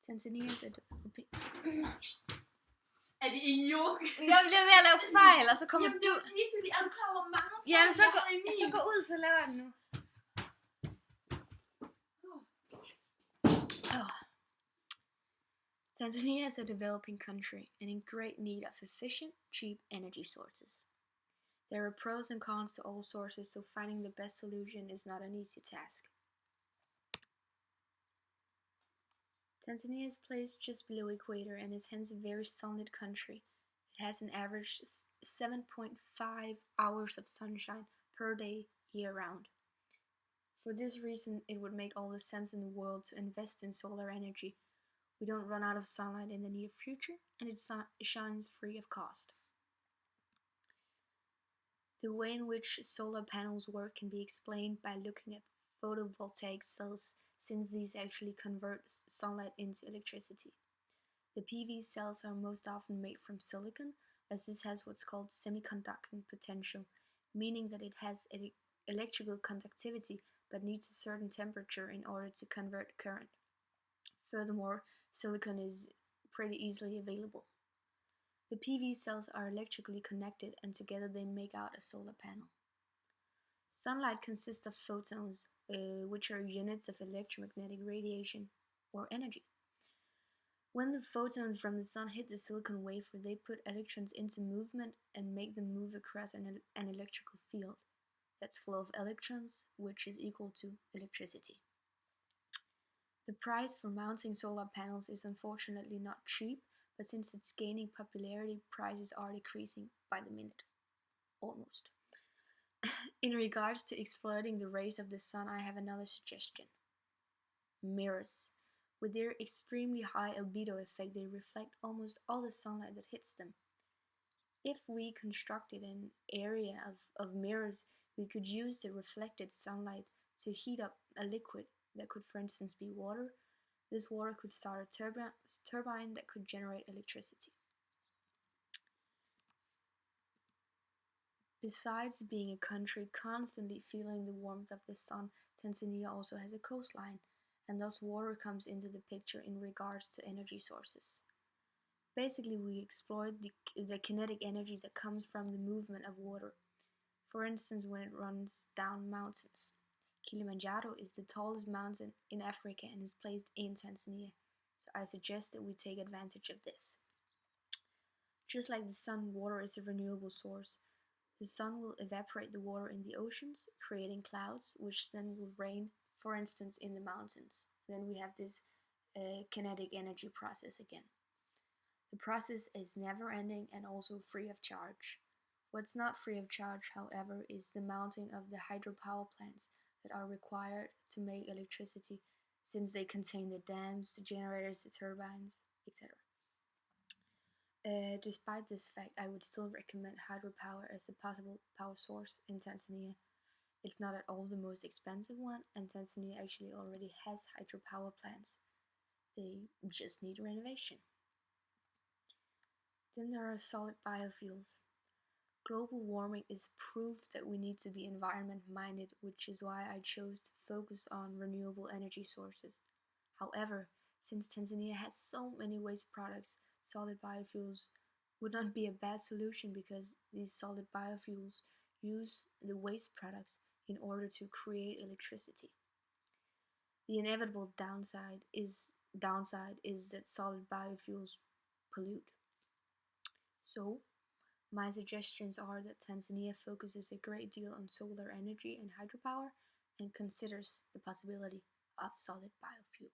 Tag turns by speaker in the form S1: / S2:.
S1: Tanzania is a developing...
S2: Er det en joke?
S1: Jeg bliver ved at lave fejl, og så kommer
S2: Jamen,
S1: du...
S2: det er ligegyldigt. Er du klar over, hvor mange fejl
S1: Jamen, så
S2: jeg har i min?
S1: gå ud, så laver jeg den nu. Tanzania is a developing country and in great need of efficient, cheap energy sources. There are pros and cons to all sources, so finding the best solution is not an easy task. Tanzania is placed just below equator and is hence a very sunlit country. It has an average 7.5 hours of sunshine per day year-round. For this reason, it would make all the sense in the world to invest in solar energy. We don't run out of sunlight in the near future, and it shines free of cost. The way in which solar panels work can be explained by looking at photovoltaic cells, since these actually convert sunlight into electricity. The PV cells are most often made from silicon, as this has what's called semiconducting potential, meaning that it has electrical conductivity but needs a certain temperature in order to convert current. Furthermore, silicon is pretty easily available. The PV cells are electrically connected and together they make out a solar panel. Sunlight consists of photons, which are units of electromagnetic radiation or energy. When the photons from the sun hit the silicon wafer, they put electrons into movement and make them move across an electrical field that's full of electrons, which is equal to electricity. The price for mounting solar panels is unfortunately not cheap, but since it's gaining popularity, prices are decreasing by the minute. Almost. In regards to exploiting the rays of the sun, I have another suggestion. Mirrors. With their extremely high albedo effect, they reflect almost all the sunlight that hits them. If we constructed an area of mirrors, we could use the reflected sunlight to heat up a liquid that could, for instance, be water. This water could start a turbine that could generate electricity. Besides being a country constantly feeling the warmth of the sun, Tanzania also has a coastline, and thus water comes into the picture in regards to energy sources. Basically, we exploit the kinetic energy that comes from the movement of water. For instance, when it runs down mountains. Kilimanjaro is the tallest mountain in Africa and is placed in Tanzania, so I suggest that we take advantage of this. Just like the sun, water is a renewable source. The sun will evaporate the water in the oceans, creating clouds, which then will rain, for instance, in the mountains. Then we have this kinetic energy process again. The process is never-ending and also free of charge. What's not free of charge, however, is the mounting of the hydropower plants that are required to make electricity, since they contain the dams, the generators, the turbines, etc. Despite this fact, I would still recommend hydropower as a possible power source in Tanzania. It's not at all the most expensive one, and Tanzania actually already has hydropower plants. They just need renovation. Then there are solid biofuels. Global warming is proof that we need to be environment-minded, which is why I chose to focus on renewable energy sources. However, since Tanzania has so many waste products, solid biofuels would not be a bad solution because these solid biofuels use the waste products in order to create electricity. The inevitable downside is that solid biofuels pollute. So, my suggestions are that Tanzania focuses a great deal on solar energy and hydropower and considers the possibility of solid biofuel.